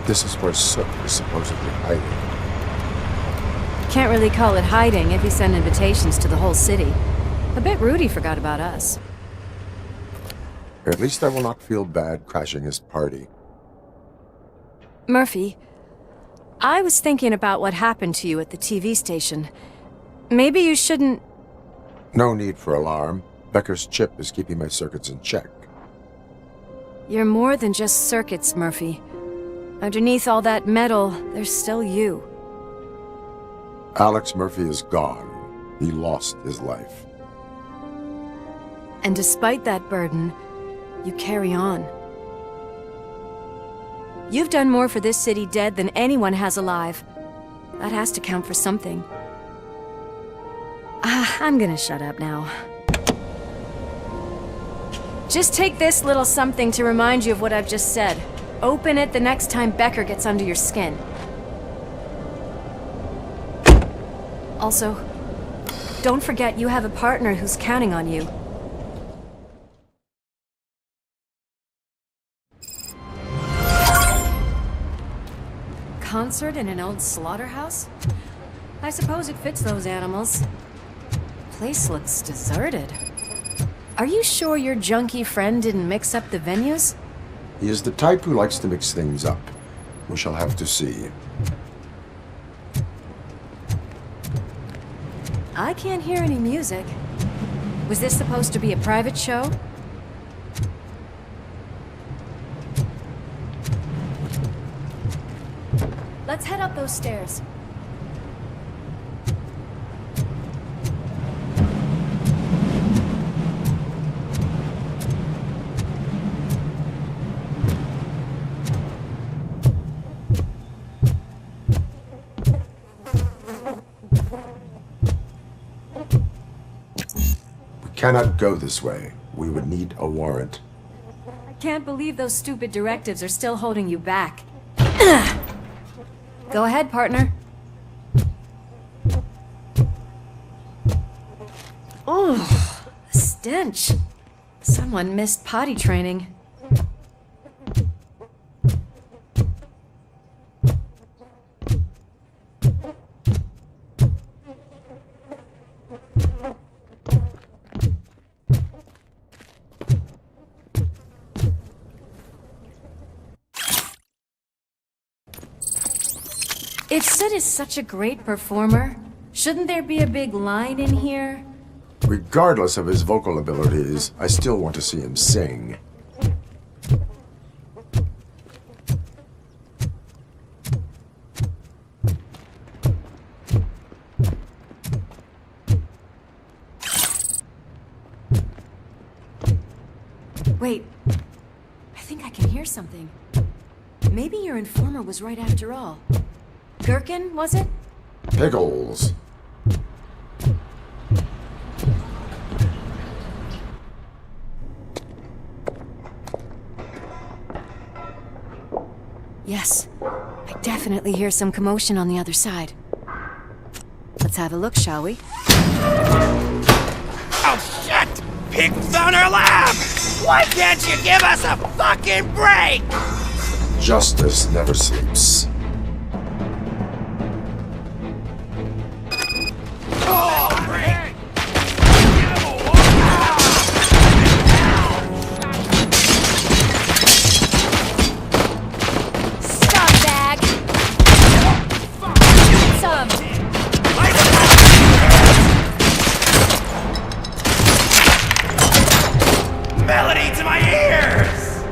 This is where Soot is supposedly hiding. Can't really call it hiding if he sent invitations to the whole city. A bit rude he forgot about us. At least I will not feel bad crashing his party. Murphy, I was thinking about what happened to you at the TV station. Maybe you shouldn't... No need for alarm. Becker's chip is keeping my circuits in check. You're more than just circuits, Murphy. Underneath all that metal, there's still you. Alex Murphy is gone. He lost his life. And despite that burden, you carry on. You've done more for this city dead than anyone has alive. That has to count for something. I'm gonna shut up now. Just take this little something to remind you of what I've just said. Open it the next time Becker gets under your skin. Also, don't forget you have a partner who's counting on you. Concert in an old slaughterhouse? I suppose it fits those animals. Place looks deserted. Are you sure your junkie friend didn't mix up the venues? He is the type who likes to mix things up. We shall have to see. I can't hear any music. Was this supposed to be a private show? Let's head up those stairs. Cannot go this way. We would need a warrant. I can't believe those stupid directives are still holding you back. Go ahead, partner. Oh, the stench. Someone missed potty training. If Sid is such a great performer, shouldn't there be a big line in here? Regardless of his vocal abilities, I still want to see him sing. Wait, I think I can hear something. Maybe your informer was right after all. Gherkin, was it? Pickles. Yes, I definitely hear some commotion on the other side. Let's have a look, shall we? Oh shit! Pigs on our lab! Why can't you give us a fucking break? Justice never sleeps. Melody to my ears!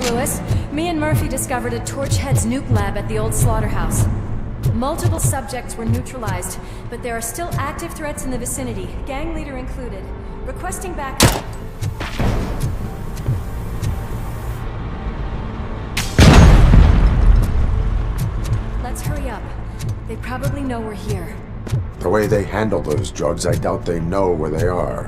Lewis. Me and Murphy discovered a Torchhead's nuke lab at the old slaughterhouse. Multiple subjects were neutralized, but there are still active threats in the vicinity, gang leader included. Requesting backup. Let's hurry up. They probably know we're here. The way they handle those drugs, I doubt they know where they are.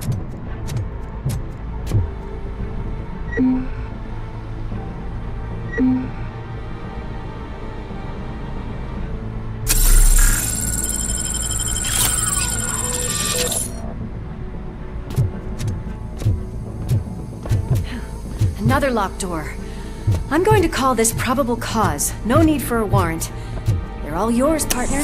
Another locked door. I'm going to call this probable cause. No need for a warrant. They're all yours, partner.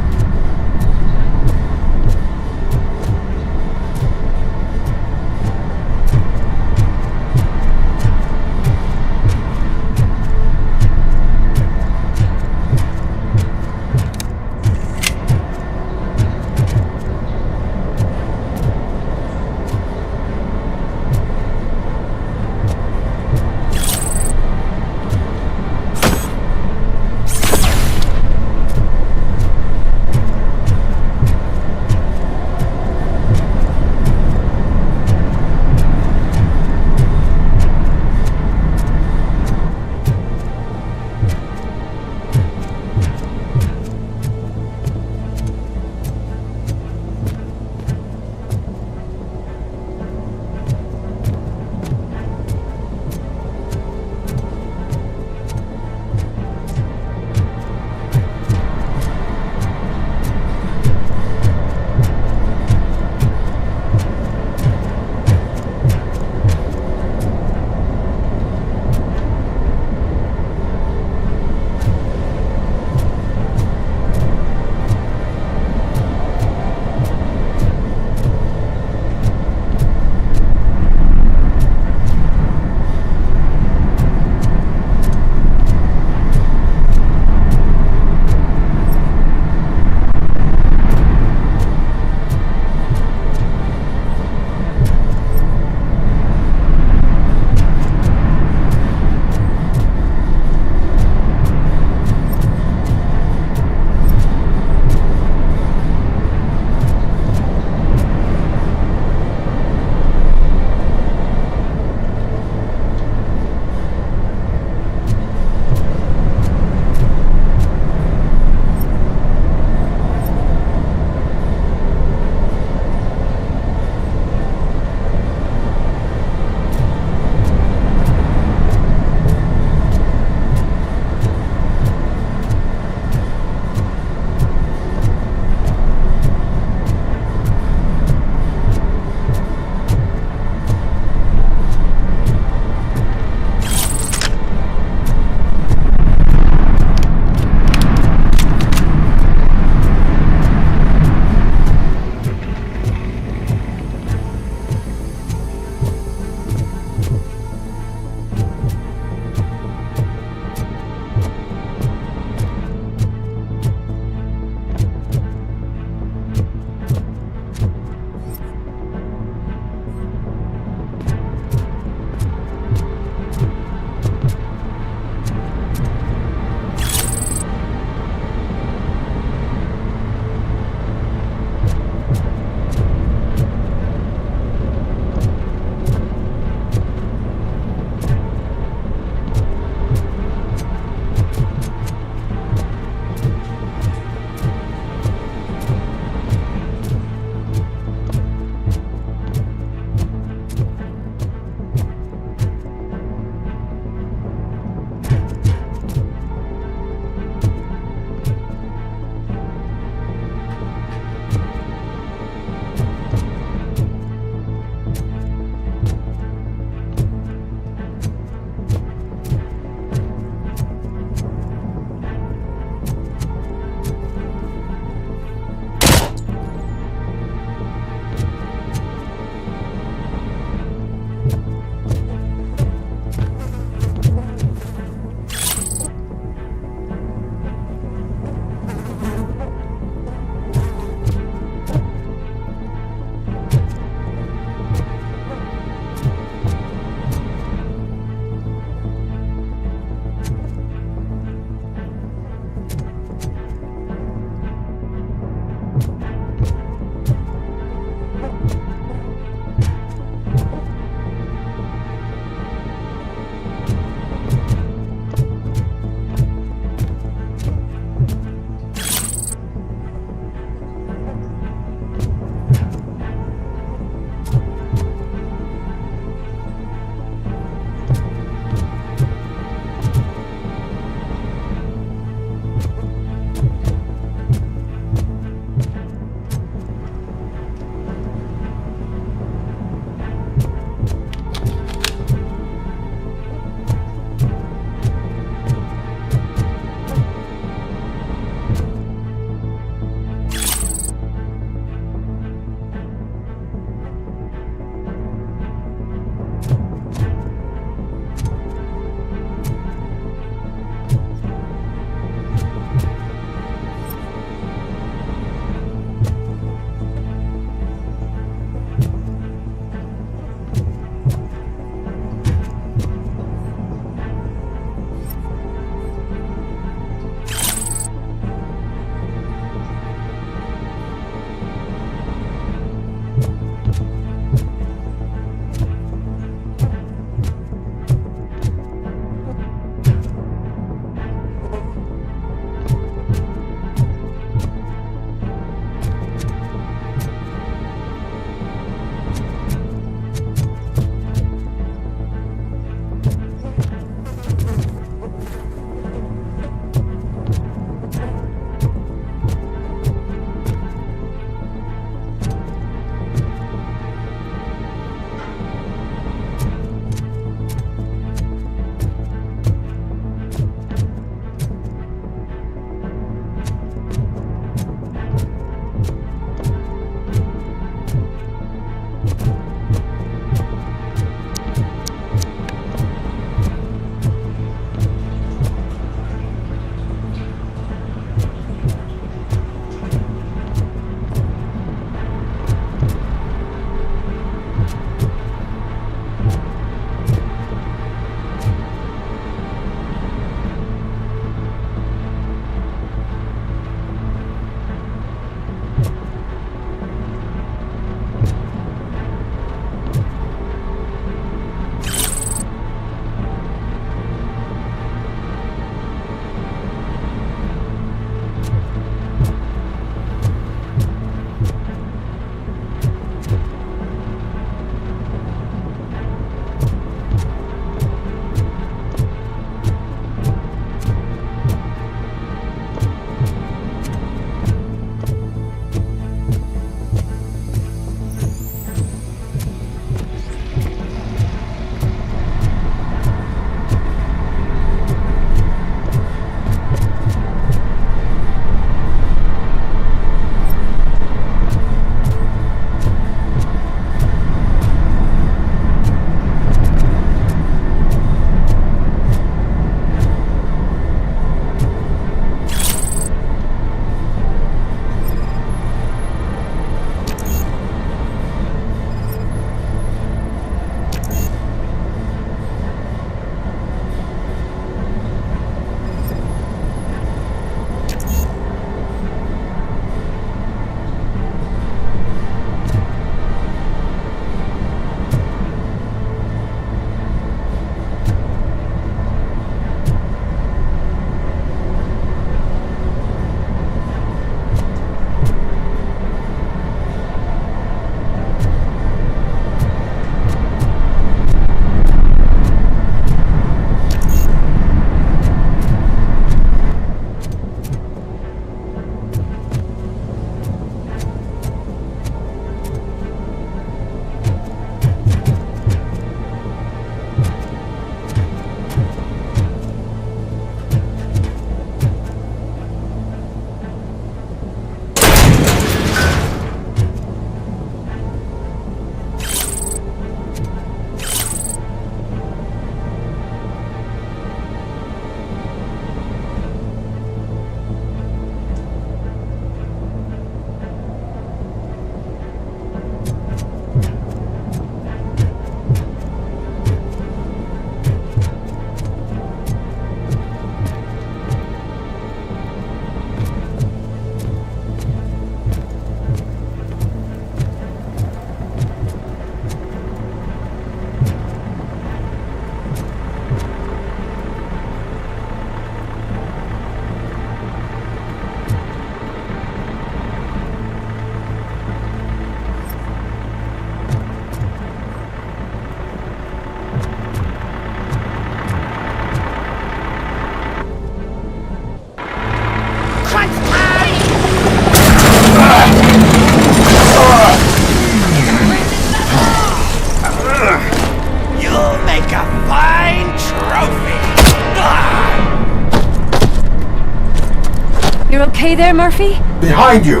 okay there, Murphy? Behind you!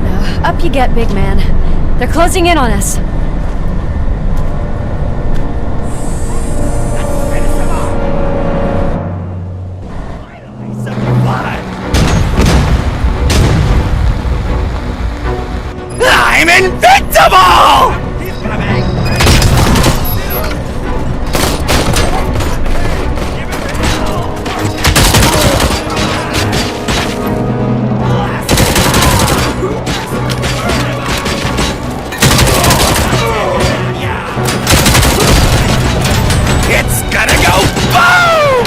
No, up you get, big man. They're closing in on us. I'm invincible! He's coming! It's gonna go boom!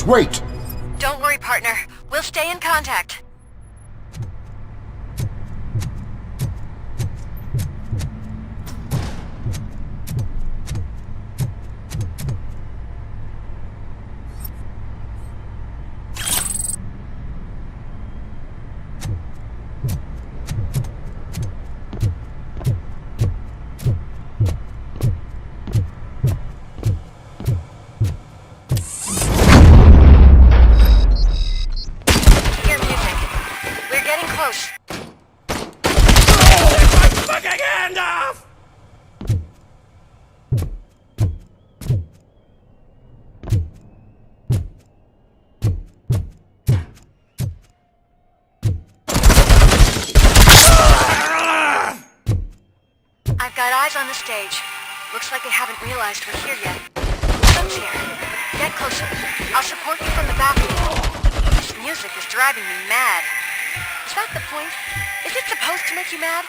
Alice, wait! Don't worry, partner. We'll stay in contact. On the stage. Looks like they haven't realized we're here yet. Let's here. Get closer. I'll support you from the balcony. This music is driving me mad. Is that the point? Is it supposed to make you mad?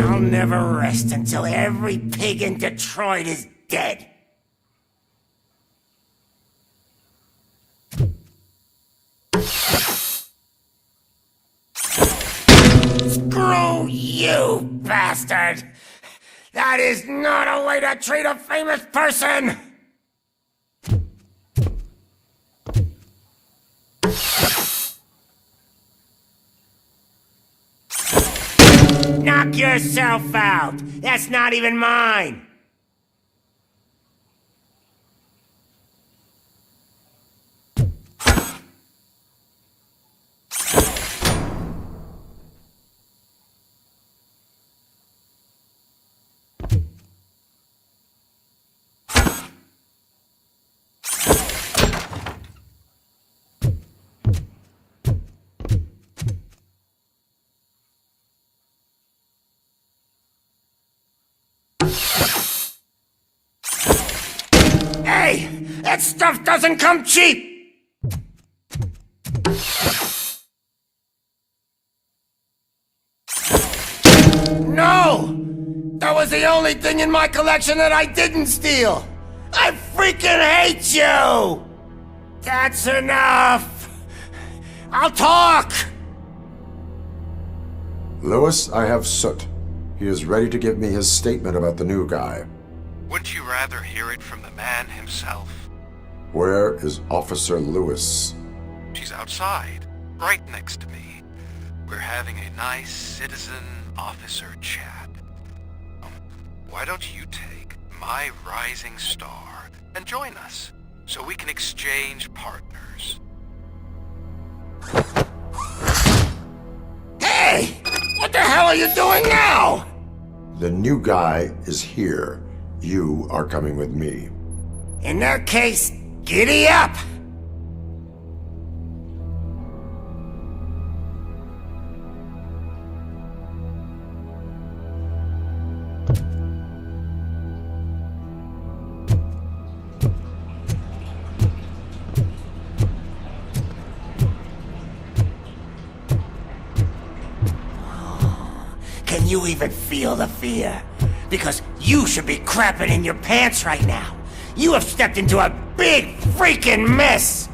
I'll never rest until every pig in Detroit is dead. Screw you, bastard! That is not a way to treat a famous person! Knock yourself out! That's not even mine! Hey! That stuff doesn't come cheap! No! That was the only thing in my collection that I didn't steal! I freaking hate you! That's enough! I'll talk! Lewis, I have Soot. He is ready to give me his statement about the new guy. Wouldn't you rather hear it from the man himself? Where is Officer Lewis? She's outside, right next to me. We're having a nice citizen-officer chat. Why don't you take my rising star and join us, so we can exchange partners? Hey! What the hell are you doing now? The new guy is here. You are coming with me. In that case, giddy up! Can you even feel the fear? Because you should be crapping in your pants right now. You have stepped into a big freaking mess!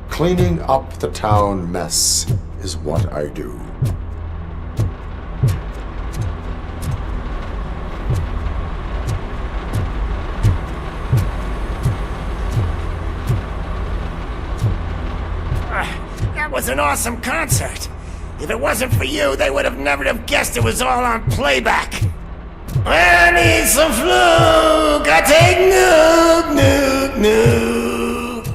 Cleaning up the town mess is what I do. That was an awesome concert. If it wasn't for you, they would have never have guessed it was all on playback. I need some fluke. I take nuke, nuke, nuke.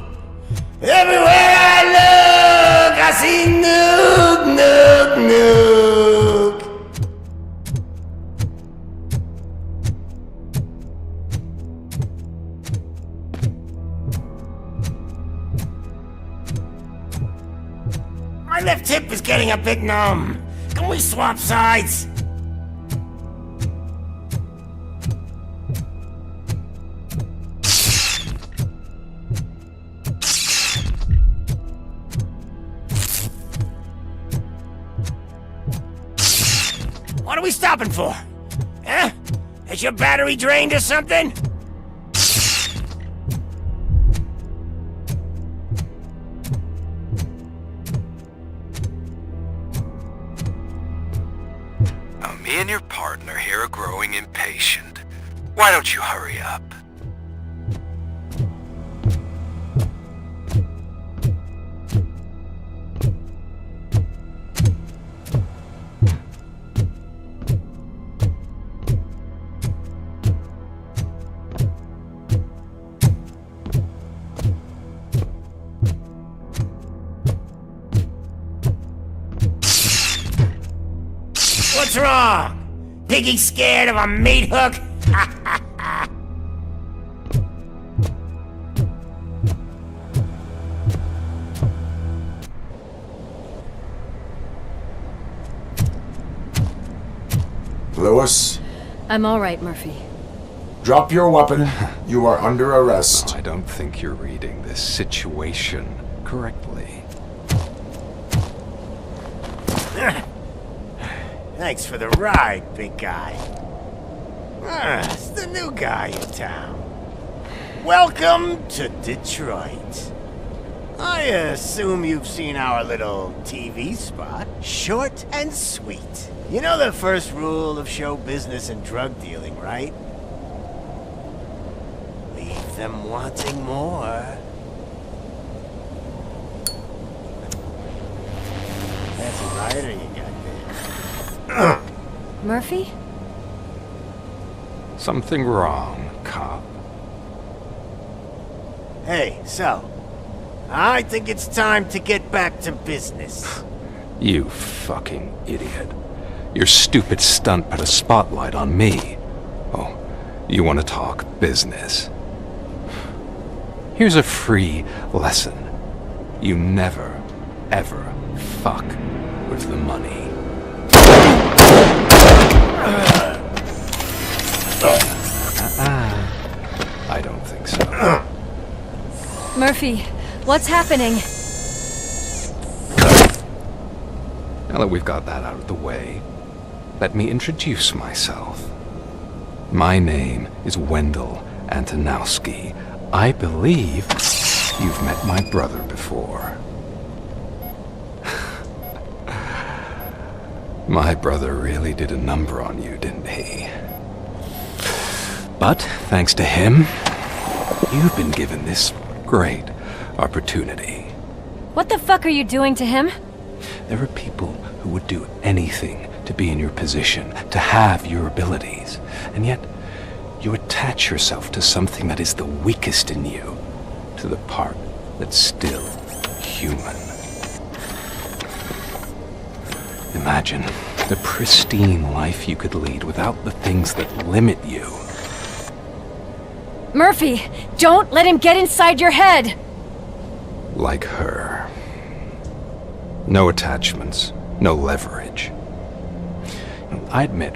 Everywhere I look, I see nuke, nuke, nuke. My left hip is getting a bit numb. Can we swap sides? What are we stopping for? Huh? Is your battery drained or something? Me and your partner here are growing impatient. Why don't you hurry up? What's wrong? Piggy scared of a meat hook? Lewis, I'm all right, Murphy. drop your weapon. You are under arrest. I don't think you're reading this situation correctly. Thanks for the ride, big guy. It's the new guy in town. Welcome to Detroit. I assume you've seen our little TV spot. Short and sweet. You know the first rule of show business and drug dealing, right? Leave them wanting more. That's a rider you got there. Murphy? Something wrong, cop. Hey, so, I think it's time to get back to business. You fucking idiot. Your stupid stunt put a spotlight on me. Oh, you want to talk business? Here's a free lesson. You never, ever fuck with the money. I don't think so. Murphy, what's happening? Now that we've got that out of the way, let me introduce myself. My name is Wendell Antonowski. I believe you've met my brother before. My brother really did a number on you, didn't he? But thanks to him, you've been given this great opportunity. What the fuck are you doing to him? There are people who would do anything to be in your position, to have your abilities, and yet you attach yourself to something that is the weakest in you, to the part that's still human. Imagine the pristine life you could lead without the things that limit you. Murphy, don't let him get inside your head! Like her. No attachments, no leverage. I admit,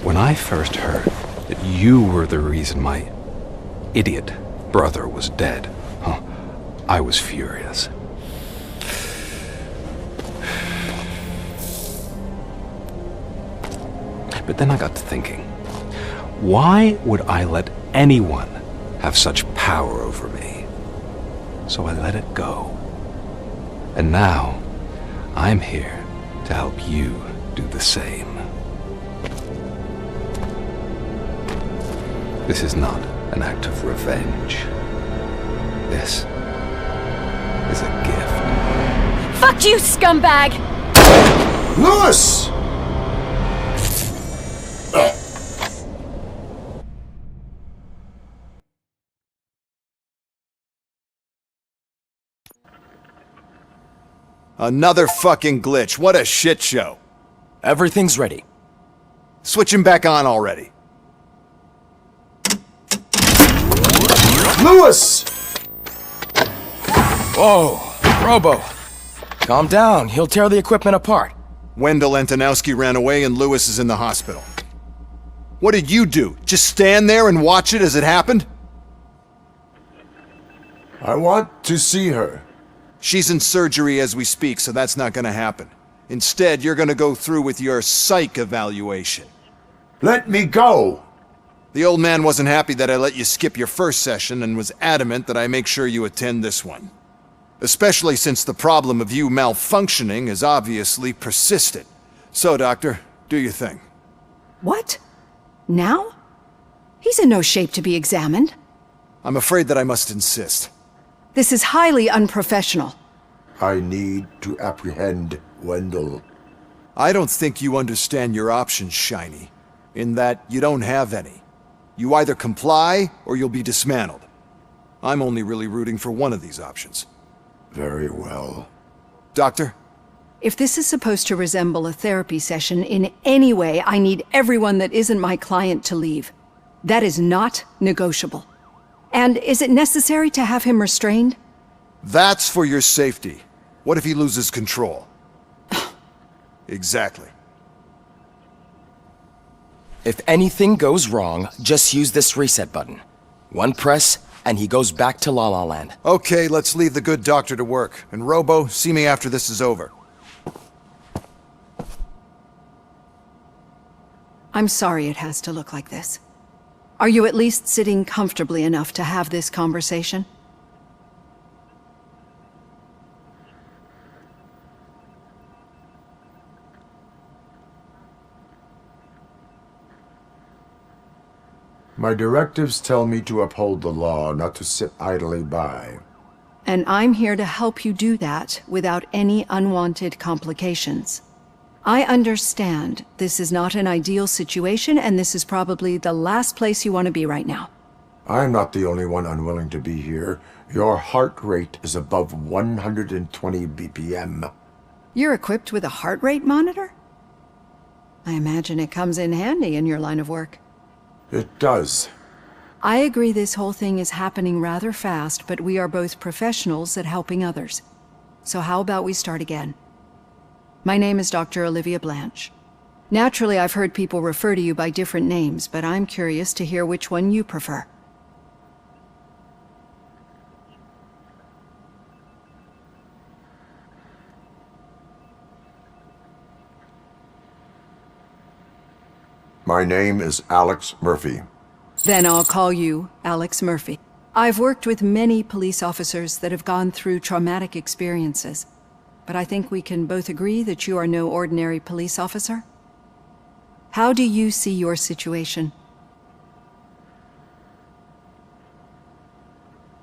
when I first heard that you were the reason my idiot brother was dead, I was furious. But then I got to thinking, why would I let anyone have such power over me? So I let it go. And now, I'm here to help you do the same. This is not an act of revenge. This is a gift. Fuck you, scumbag! Lewis! Another fucking glitch. What a shit show. Everything's ready. Switch him back on already. Lewis! Whoa, Robo. Calm down, he'll tear the equipment apart. Wendell Antonowski ran away and Lewis is in the hospital. What did you do? Just stand there and watch it as it happened? I want to see her. She's in surgery as we speak, so that's not gonna happen. Instead, you're gonna go through with your psych evaluation. Let me go! The old man wasn't happy that I let you skip your first session and was adamant that I make sure you attend this one. Especially since the problem of you malfunctioning is obviously persistent. So, Doctor, do your thing. What? Now? He's in no shape to be examined. I'm afraid that I must insist. This is highly unprofessional. I need to apprehend Wendell. I don't think you understand your options, Shiny, in that you don't have any. You either comply, or you'll be dismantled. I'm only really rooting for one of these options. Very well. Doctor? If this is supposed to resemble a therapy session in any way, I need everyone that isn't my client to leave. That is not negotiable. And is it necessary to have him restrained? That's for your safety. What if he loses control? Exactly. If anything goes wrong, just use this reset button. One press, and he goes back to La La Land. Okay, let's leave the good doctor to work. And Robo, see me after this is over. I'm sorry it has to look like this. Are you at least sitting comfortably enough to have this conversation? My directives tell me to uphold the law, not to sit idly by. And I'm here to help you do that without any unwanted complications. I understand this is not an ideal situation, and this is probably the last place you want to be right now. I'm not the only one unwilling to be here. Your heart rate is above 120 BPM. You're equipped with a heart rate monitor? I imagine it comes in handy in your line of work. It does. I agree this whole thing is happening rather fast, but we are both professionals at helping others. So how about we start again? My name is Dr. Olivia Blanche. Naturally, I've heard people refer to you by different names, but I'm curious to hear which one you prefer. My name is Alex Murphy. Then I'll call you Alex Murphy. I've worked with many police officers that have gone through traumatic experiences, but I think we can both agree that you are no ordinary police officer. How do you see your situation?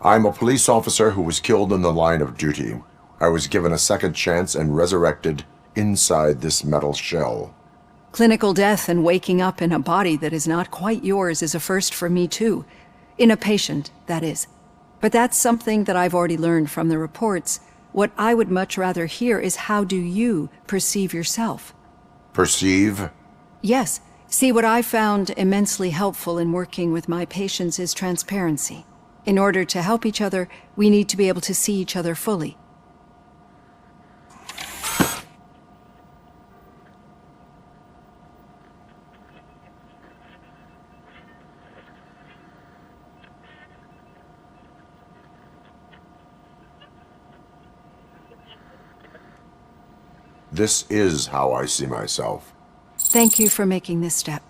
I'm a police officer who was killed in the line of duty. I was given a second chance and resurrected inside this metal shell. Clinical death and waking up in a body that is not quite yours is a first for me too. In a patient, that is. But that's something that I've already learned from the reports. What I would much rather hear is how do you perceive yourself? Perceive? Yes. See, what I found immensely helpful in working with my patients is transparency. In order to help each other, we need to be able to see each other fully. This is how I see myself. Thank you for making this step.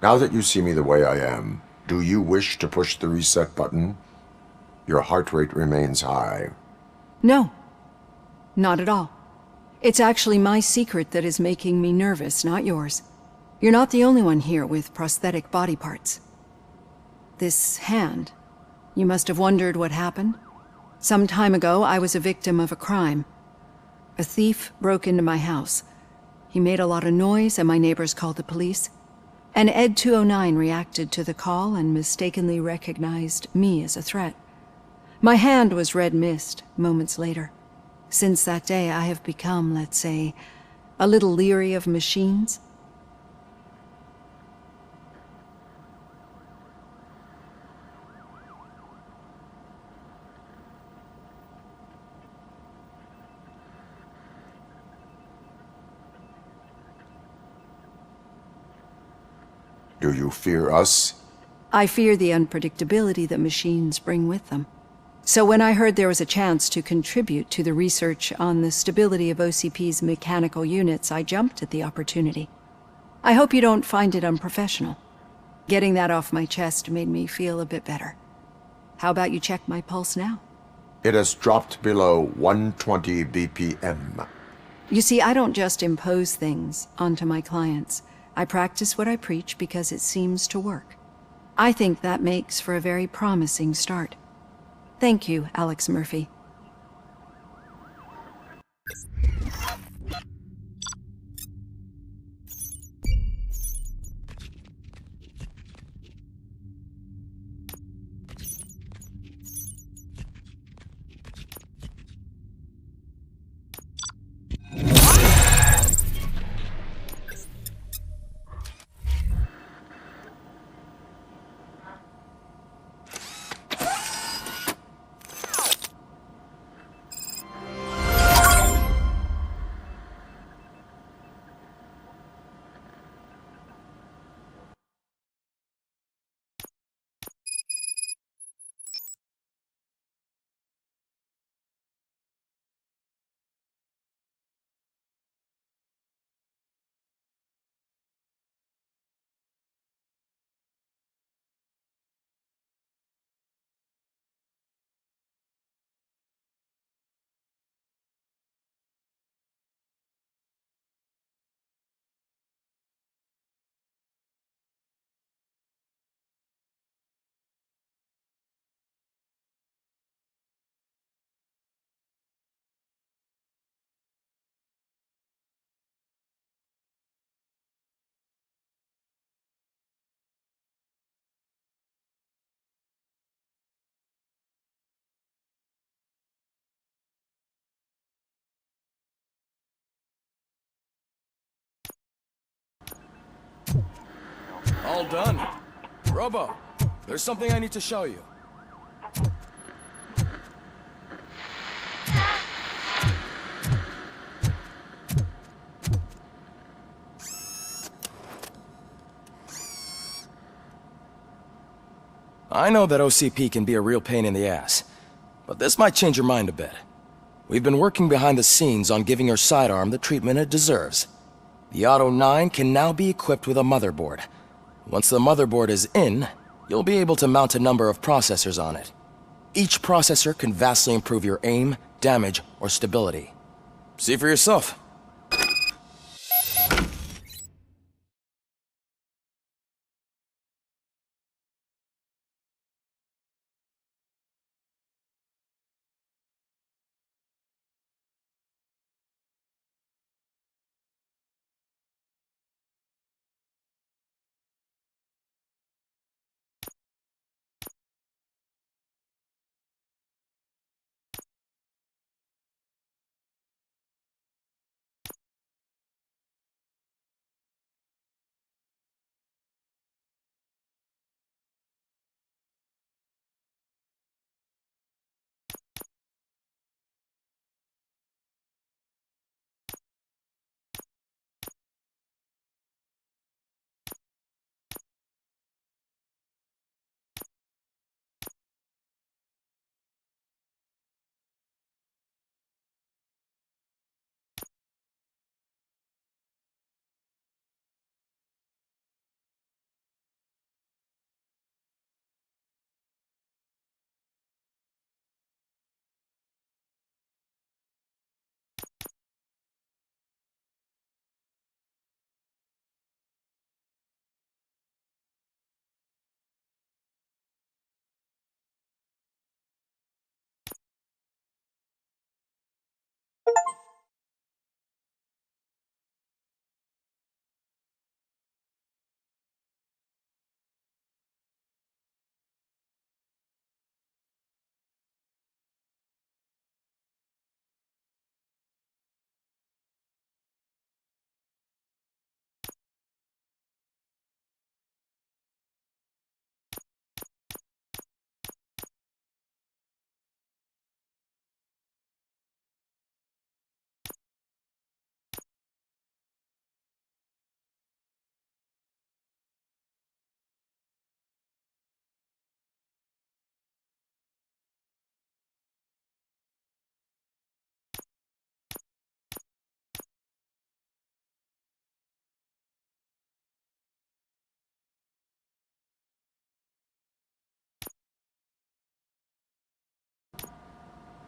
Now that you see me the way I am, do you wish to push the reset button? Your heart rate remains high. No, not at all. It's actually my secret that is making me nervous, not yours. You're not the only one here with prosthetic body parts. This hand, you must have wondered what happened. Some time ago, I was a victim of a crime. A thief broke into my house. He made a lot of noise and my neighbors called the police. And Ed 209 reacted to the call and mistakenly recognized me as a threat. My hand was red mist moments later. Since that day, I have become, let's say, a little leery of machines. Do you fear us? I fear the unpredictability that machines bring with them. So when I heard there was a chance to contribute to the research on the stability of OCP's mechanical units, I jumped at the opportunity. I hope you don't find it unprofessional. Getting that off my chest made me feel a bit better. How about you check my pulse now? It has dropped below 120 BPM. You see, I don't just impose things onto my clients. I practice what I preach because it seems to work. I think that makes for a very promising start. Thank you, Alex Murphy. All done. Robo, there's something I need to show you. I know that OCP can be a real pain in the ass, but this might change your mind a bit. We've been working behind the scenes on giving your sidearm the treatment it deserves. The Auto 9 can now be equipped with a motherboard. Once the motherboard is in, you'll be able to mount a number of processors on it. Each processor can vastly improve your aim, damage, or stability. See for yourself.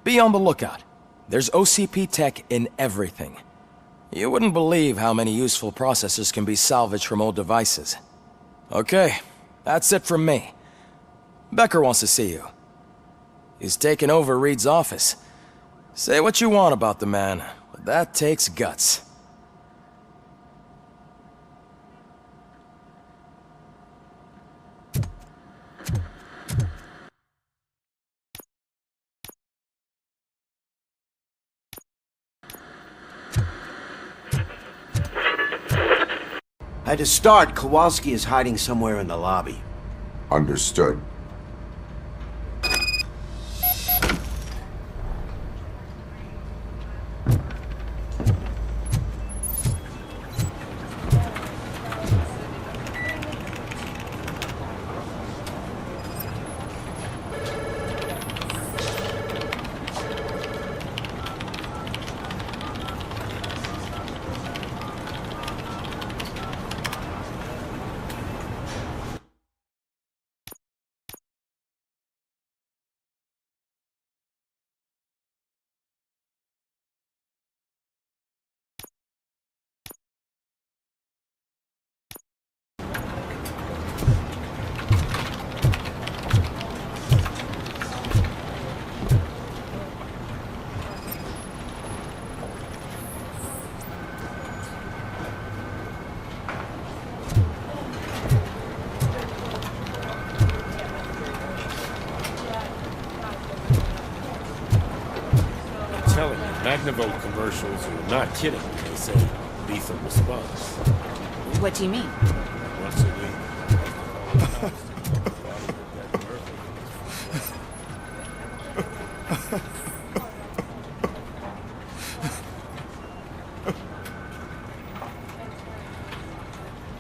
Be on the lookout. There's OCP tech in everything. You wouldn't believe how many useful processors can be salvaged from old devices. Okay, that's it from me. Becker wants to see you. He's taken over Reed's office. Say what you want about the man, but that takes guts. To start, Kowalski is hiding somewhere in the lobby. Understood. Magnavolt commercials are not kidding when they say lethal response. What do you mean? Once a week.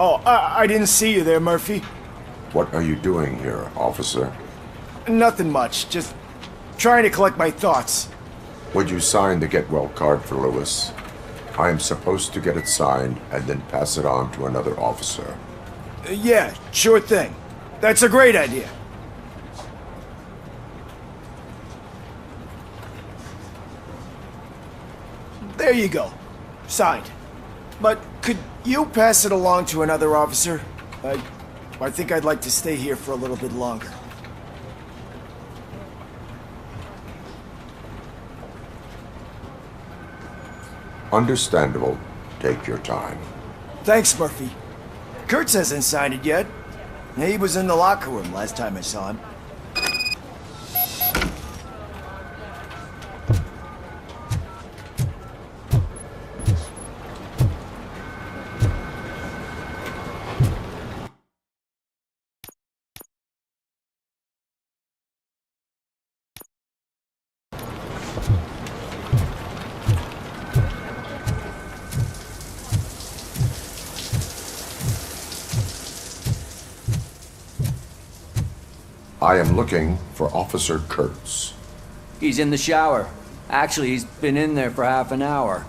Oh, I didn't see you there, Murphy. What are you doing here, officer? Nothing much, just trying to collect my thoughts. Would you sign the get well card for Lewis? I am supposed to get it signed and then pass it on to another officer. Yeah, sure thing. That's a great idea. There you go. Signed. But could you pass it along to another officer? I think I'd like to stay here for a little bit longer. Understandable. Take your time. Thanks, Murphy. Kurtz hasn't signed it yet. He was in the locker room last time I saw him. I am looking for Officer Kurtz. He's in the shower. Actually, he's been in there for half an hour.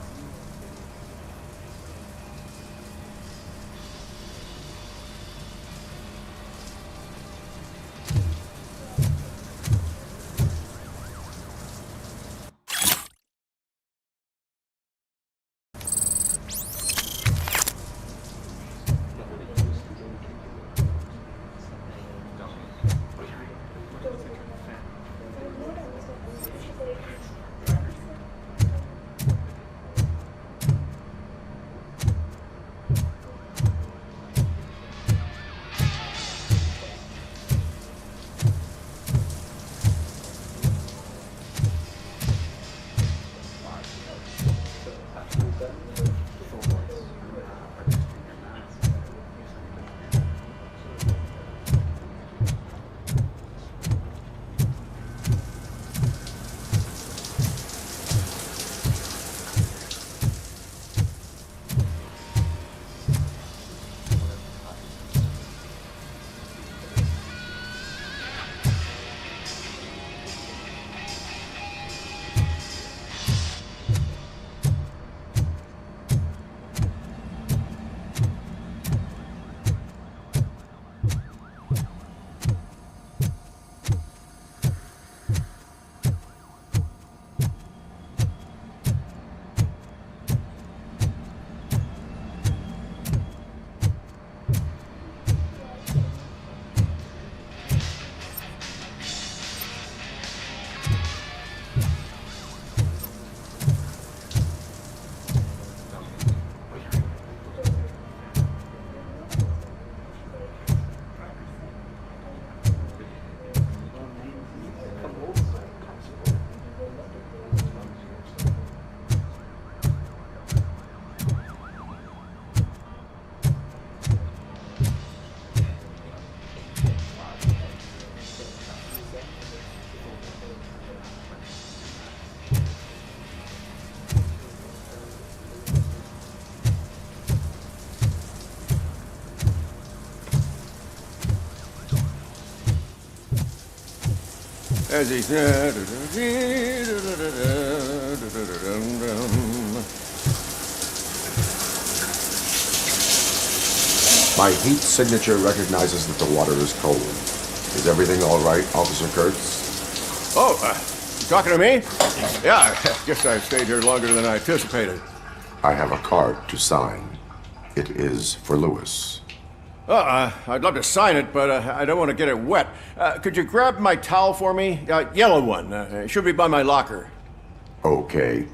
As he My heat signature recognizes that the water is cold. Is everything all right, Officer Kurtz? Oh, you talking to me? Yeah, I guess I stayed here longer than I anticipated. I have a card to sign. It is for Lewis. I'd love to sign it, but I don't want to get it wet. Could you grab my towel for me? Yellow one. It should be by my locker. Okay.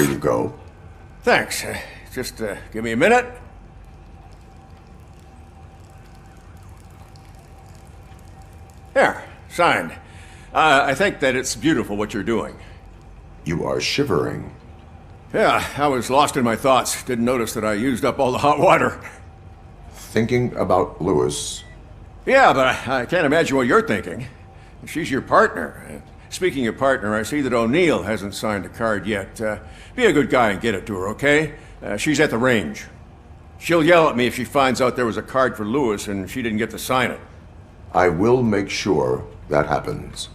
Here you go. Thanks. Just give me a minute. There, signed. I think that it's beautiful what you're doing. You are shivering. Yeah, I was lost in my thoughts. Didn't notice that I used up all the hot water. Thinking about Lewis. Yeah, but I can't imagine what you're thinking. She's your partner. Speaking of partner, I see that O'Neill hasn't signed a card yet. Be a good guy and get it to her, okay? She's at the range. She'll yell at me if she finds out there was a card for Lewis and she didn't get to sign it. I will make sure that happens.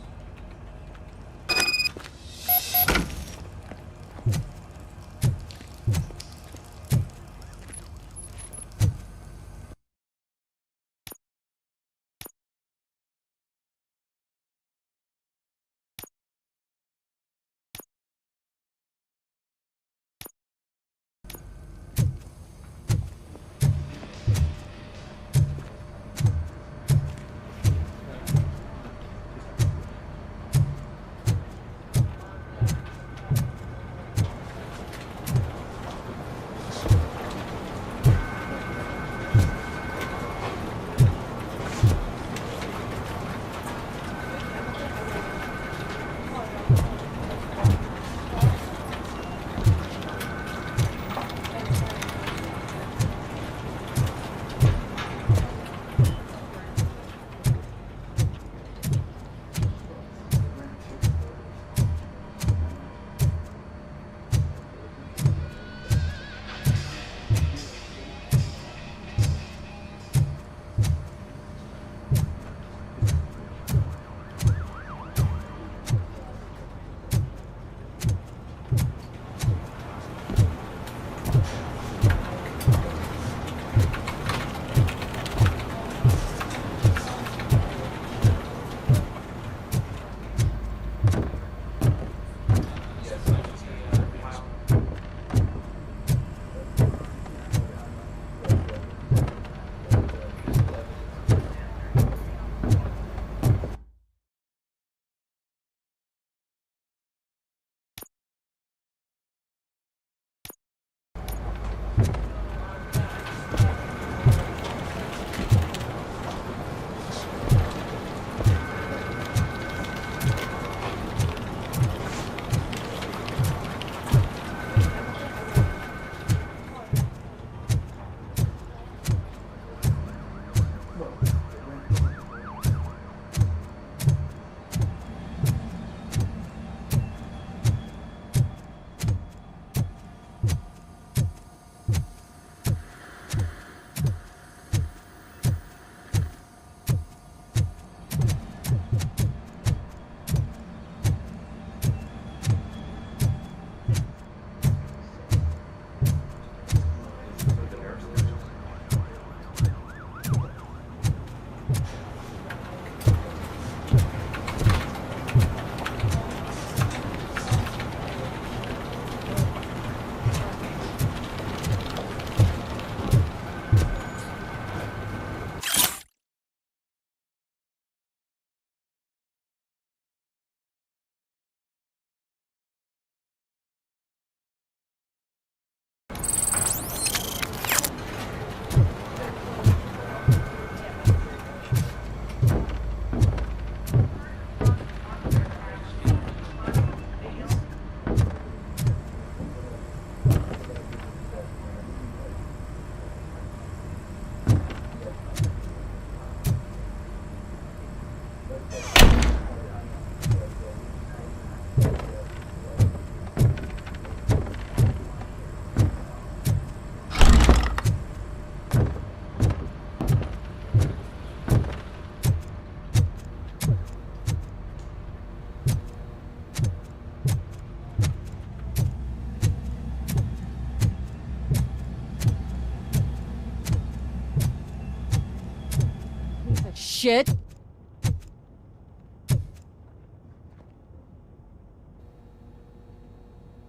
Shit.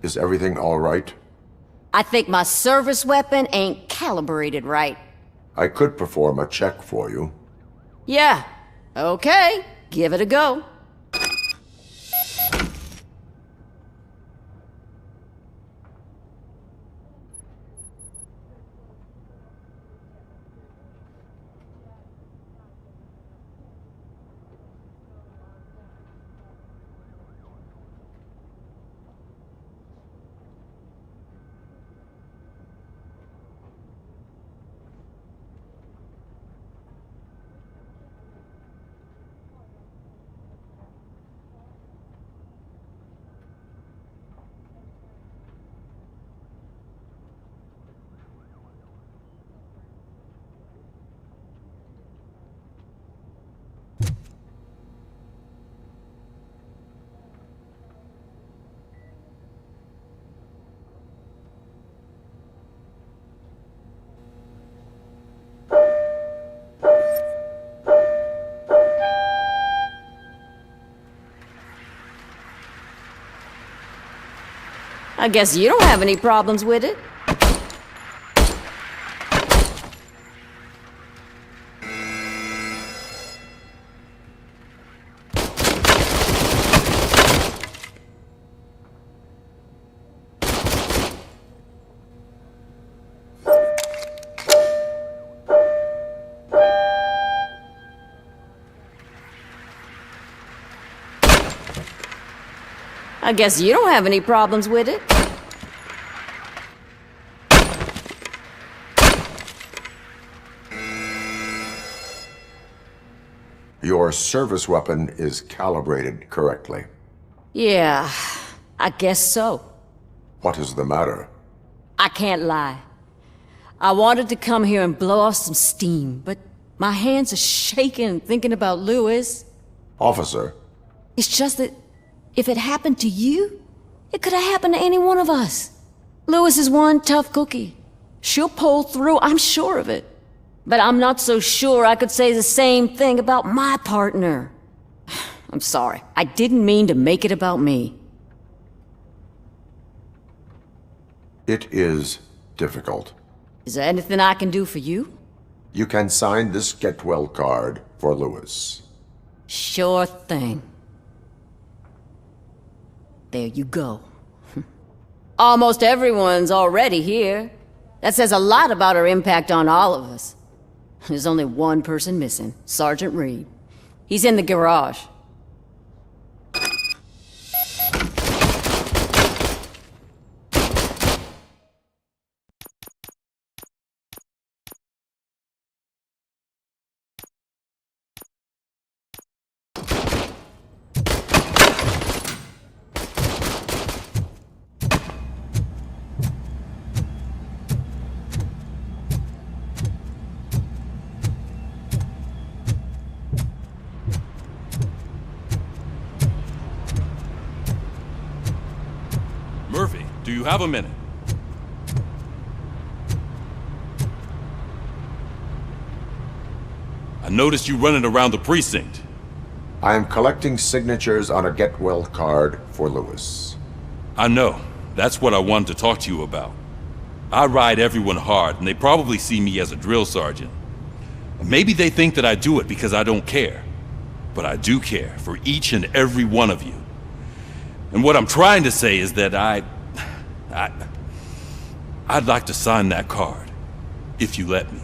Is everything all right? I think my service weapon ain't calibrated right. I could perform a check for you. Yeah. Okay. Give it a go. I guess you don't have any problems with it. I guess you don't have any problems with it. Your service weapon is calibrated correctly. Yeah, I guess so. What is the matter? I can't lie. I wanted to come here and blow off some steam, but my hands are shaking thinking about Lewis. Officer, It's just that if it happened to you, it could have happened to any one of us. Lewis is one tough cookie. She'll pull through, I'm sure of it. But I'm not so sure I could say the same thing about my partner. I'm sorry. I didn't mean to make it about me. it is difficult. Is there anything I can do for you? You can sign this get well card for Lewis. Sure thing. There you go. Almost everyone's already here. That says a lot about her impact on all of us. There's only one person missing, Sergeant Reed. He's in the garage. Murphy, do you have a minute? I noticed you running around the precinct. I am collecting signatures on a get well card for Lewis. I know. That's what I wanted to talk to you about. I ride everyone hard, and they probably see me as a drill sergeant. Maybe they think that I do it because I don't care. But I do care for each and every one of you. And what I'm trying to say is that I'd like to sign that card, if you let me.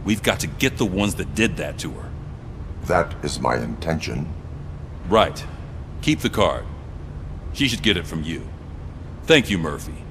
We've got to get the ones that did that to her. That is my intention. Right. Keep the card. She should get it from you. Thank you, Murphy.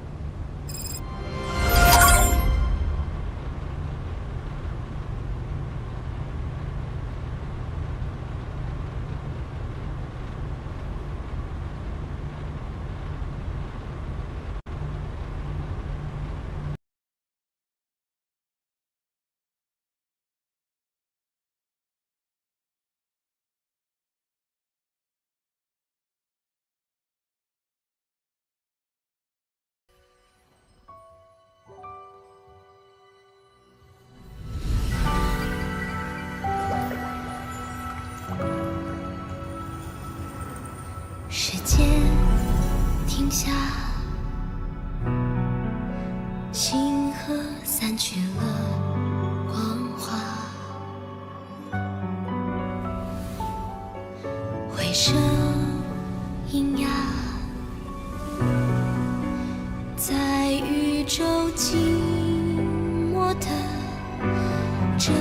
下，星河散去了光华，回声喑哑，在宇宙静默的这